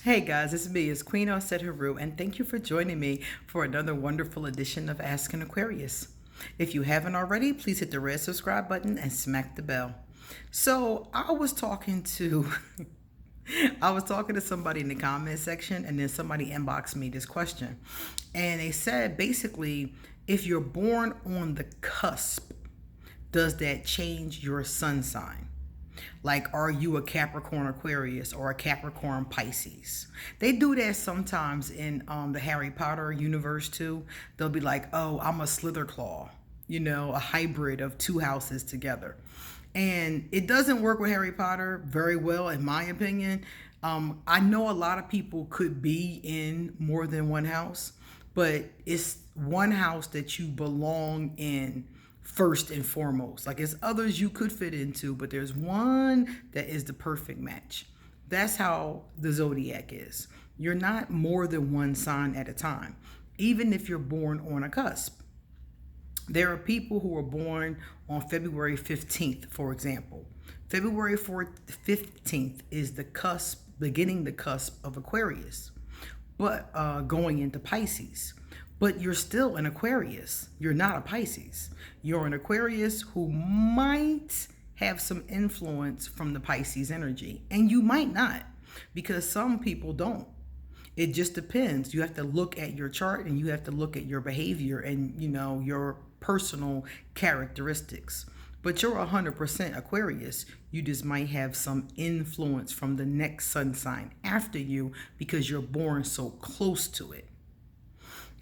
Hey guys, it's me, it's Queen Osset Haru, and thank you for joining me for another wonderful edition of Ask an Aquarius. If you haven't already, please hit the red subscribe button and smack the bell. So I was talking to I was talking to somebody in the comment section, and then somebody inboxed me this question. And they said basically, if you're born on the cusp, does that change your sun sign? Like, are you a Capricorn Aquarius or a Capricorn Pisces? They do that sometimes in the Harry Potter universe too. They'll be like, oh, I'm a Slitherclaw, a hybrid of two houses together. And it doesn't work with Harry Potter very well, in my opinion. I know a lot of people could be in more than one house, but it's one house that you belong in first and foremost. Like, it's others you could fit into, but there's one that is the perfect match. That's how the zodiac is. You're not more than one sign at a time, even if you're born on a cusp. There are people who are born on February 15th, for example. February 15th is the cusp, beginning the cusp of Aquarius, but going into Pisces. But you're still an Aquarius. You're not a Pisces. You're an Aquarius who might have some influence from the Pisces energy, and you might not, because some people don't. It just depends. You have to look at your chart, and you have to look at your behavior and, your personal characteristics. But you're 100% Aquarius. You just might have some influence from the next sun sign after you because you're born so close to it.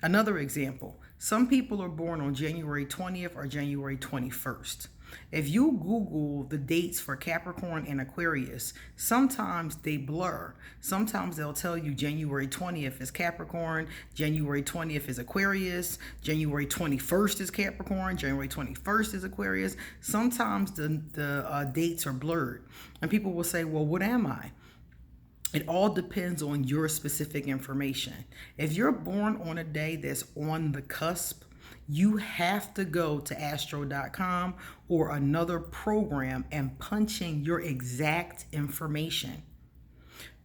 Another example, some people are born on January 20th or January 21st. If you Google the dates for Capricorn and Aquarius, sometimes they blur. Sometimes they'll tell you January 20th is Capricorn, January 20th is Aquarius, January 21st is Capricorn, January 21st is Aquarius. Sometimes the dates are blurred. And people will say, well, what am I? It all depends on your specific information. If you're born on a day that's on the cusp, you have to go to astro.com or another program and punch in your exact information,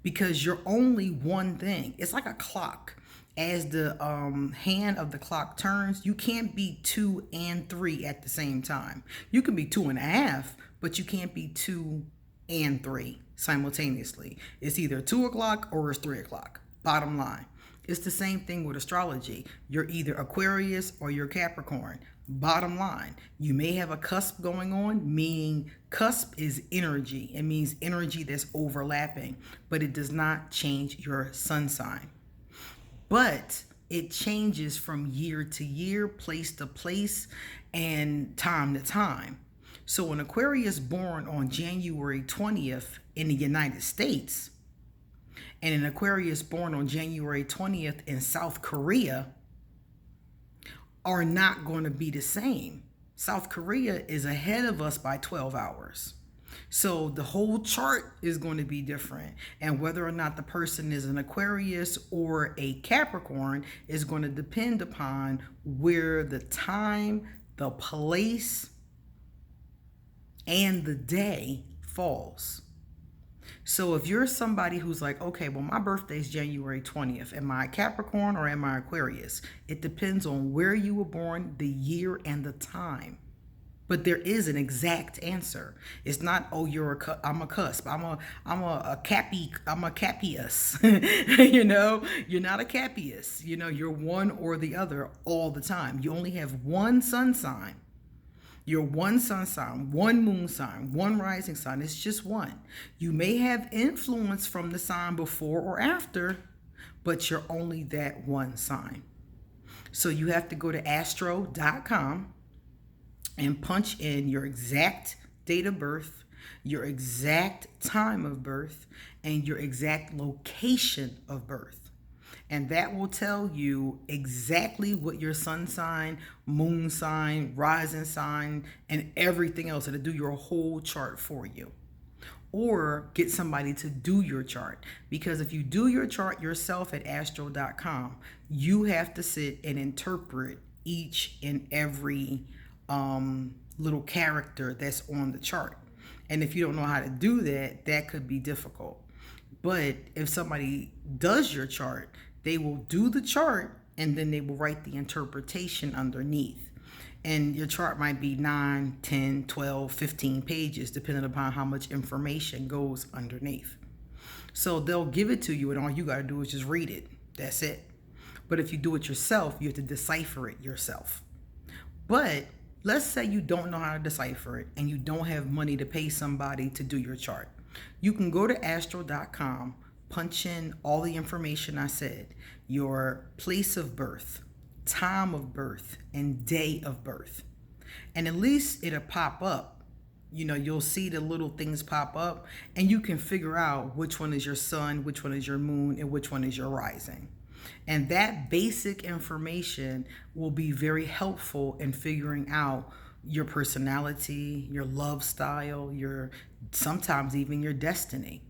because you're only one thing. It's like a clock. As the hand of the clock turns, you can't be 2 and 3 at the same time. You can be 2.5, but you can't be 2 and 3 simultaneously. It's either 2 o'clock or it's 3 o'clock. Bottom line. It's the same thing with astrology. You're either Aquarius or you're Capricorn. Bottom line, you may have a cusp going on, meaning cusp is energy. It means energy that's overlapping, but it does not change your sun sign. But it changes from year to year, place to place, and time to time. So an Aquarius born on January 20th in the United States and an Aquarius born on January 20th in South Korea are not going to be the same. South Korea is ahead of us by 12 hours. So the whole chart is going to be different. And whether or not the person is an Aquarius or a Capricorn is going to depend upon where the time, the place, and the day falls. So if you're somebody who's like, okay, well, my birthday is January 20th. Am I a Capricorn or am I Aquarius? It depends on where you were born, the year, and the time. But there is an exact answer. It's not, oh, I'm a cusp. I'm a Cappius. You're not a Cappius. You're one or the other all the time. You only have one sun sign. You're one sun sign, one moon sign, one rising sign. It's just one. You may have influence from the sign before or after, but you're only that one sign. So you have to go to astro.com and punch in your exact date of birth, your exact time of birth, and your exact location of birth. And that will tell you exactly what your sun sign, moon sign, rising sign, and everything else. It'll do your whole chart for you. Or get somebody to do your chart. Because if you do your chart yourself at astro.com, you have to sit and interpret each and every little character that's on the chart. And if you don't know how to do that, that could be difficult. But if somebody does your chart, they will do the chart and then they will write the interpretation underneath. And your chart might be 9, 10, 12, 15 pages, depending upon how much information goes underneath. So they'll give it to you, and all you got to do is just read it. That's it. But if you do it yourself, you have to decipher it yourself. But let's say you don't know how to decipher it and you don't have money to pay somebody to do your chart. You can go to astro.com, punch in all the information I said, your place of birth, time of birth, and day of birth. And at least it'll pop up. You'll see the little things pop up, and you can figure out which one is your sun, which one is your moon, and which one is your rising. And that basic information will be very helpful in figuring out your personality, your love style, sometimes even your destiny.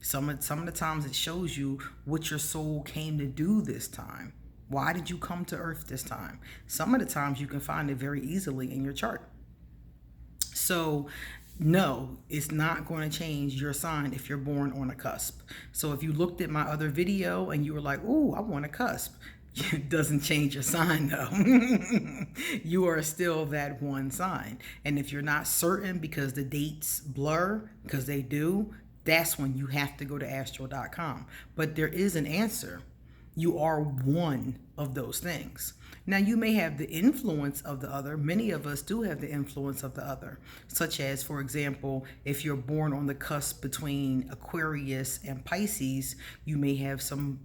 Some of the times it shows you what your soul came to do this time. Why did you come to Earth this time? Some of the times you can find it very easily in your chart. So no, it's not going to change your sign if you're born on a cusp. So if you looked at my other video and you were like, "Ooh, I want a cusp," it doesn't change your sign though. You are still that one sign. And if you're not certain because the dates blur, because they do, that's when you have to go to astro.com. But there is an answer. You are one of those things. Now, you may have the influence of the other. Many of us do have the influence of the other, such as, for example, if you're born on the cusp between Aquarius and Pisces, you may have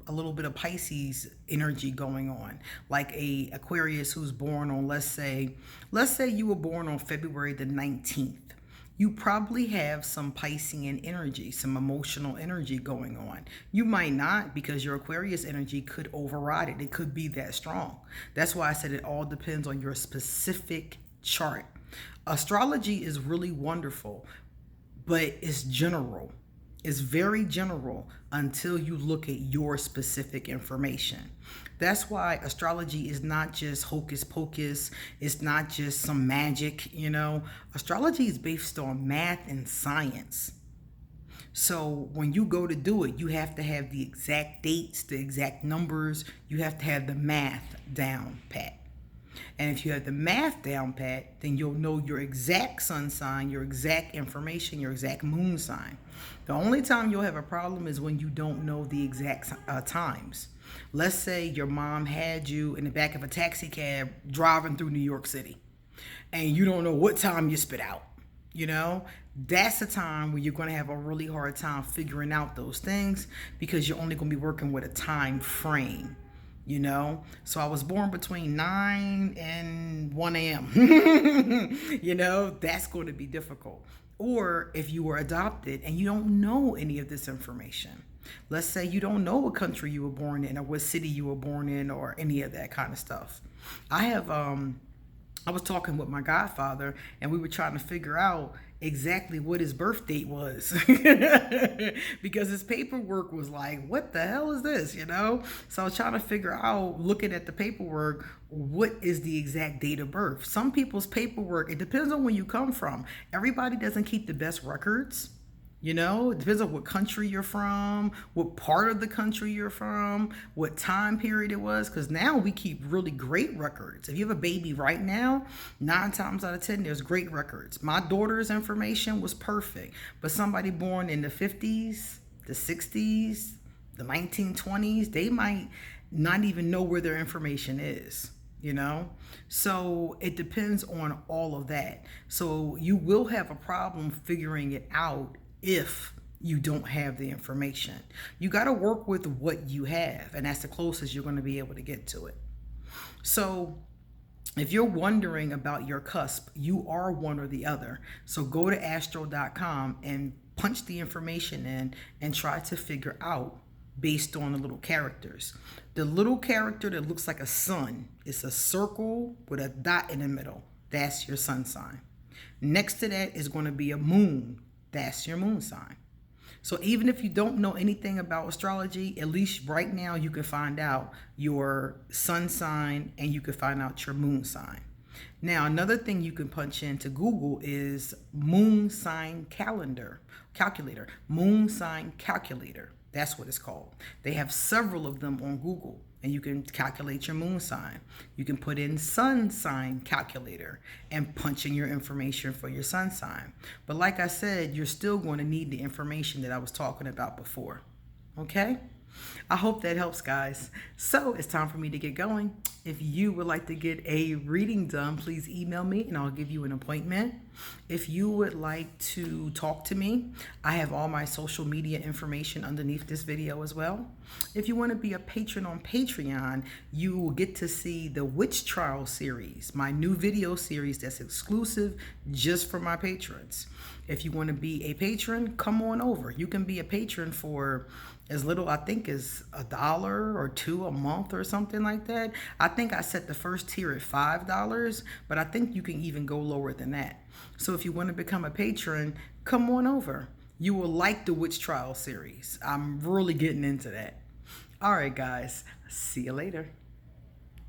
a little bit of Pisces energy going on, like a Aquarius who's born on, let's say you were born on February the 19th. You probably have some Piscean energy, some emotional energy going on. You might not, because your Aquarius energy could override it. It could be that strong. That's why I said it all depends on your specific chart. Astrology is really wonderful, but it's general. It's very general until you look at your specific information. That's why astrology is not just hocus pocus. It's not just some magic, Astrology is based on math and science. So when you go to do it, you have to have the exact dates, the exact numbers. You have to have the math down pat. And if you have the math down pat, then you'll know your exact sun sign, your exact information, your exact moon sign. The only time you'll have a problem is when you don't know the exact times. Let's say your mom had you in the back of a taxi cab driving through New York City, and you don't know what time you spit out. That's the time where you're going to have a really hard time figuring out those things, because you're only going to be working with a time frame. So I was born between 9 and 1 a.m. That's going to be difficult. Or if you were adopted and you don't know any of this information. Let's say you don't know what country you were born in or what city you were born in or any of that kind of stuff. I was talking with my godfather, and we were trying to figure out exactly what his birth date was because his paperwork was like, what the hell is this, So I was trying to figure out, looking at the paperwork, what is the exact date of birth. Some people's paperwork, it depends on where you come from. Everybody doesn't keep the best records. It depends on what country you're from, what part of the country you're from, what time period it was. Because now we keep really great records. If you have a baby right now, 9 times out of 10, there's great records. My daughter's information was perfect. But somebody born in the 50s, the 60s, the 1920s, they might not even know where their information is. So it depends on all of that. So you will have a problem figuring it out if you don't have the information. You got to work with what you have, and that's the closest you're going to be able to get to it. So if you're wondering about your cusp, you are one or the other. So go to astro.com and punch the information in and try to figure out based on the little characters. The little character that looks like a sun, it's a circle with a dot in the middle. That's your sun sign. Next to that is going to be a moon. That's your moon sign. So even if you don't know anything about astrology, at least right now you can find out your sun sign and you can find out your moon sign. Now, another thing you can punch into Google is moon sign calculator. Moon sign calculator. That's what it's called. They have several of them on Google, and you can calculate your moon sign. You can put in sun sign calculator and punch in your information for your sun sign. But like I said, you're still going to need the information that I was talking about before. Okay? I hope that helps, guys. So it's time for me to get going. If you would like to get a reading done, please email me and I'll give you an appointment. If you would like to talk to me, I have all my social media information underneath this video as well. If you want to be a patron on Patreon, you will get to see the Witch Trial series, my new video series that's exclusive just for my patrons. If you want to be a patron, come on over. You can be a patron for as little, I think, as $1 or $2 a month or something like that. I think I set the first tier at $5, but I think you can even go lower than that. So if you want to become a patron, come on over. You will like the Witch Trial series. I'm really getting into that. All right, guys. See you later.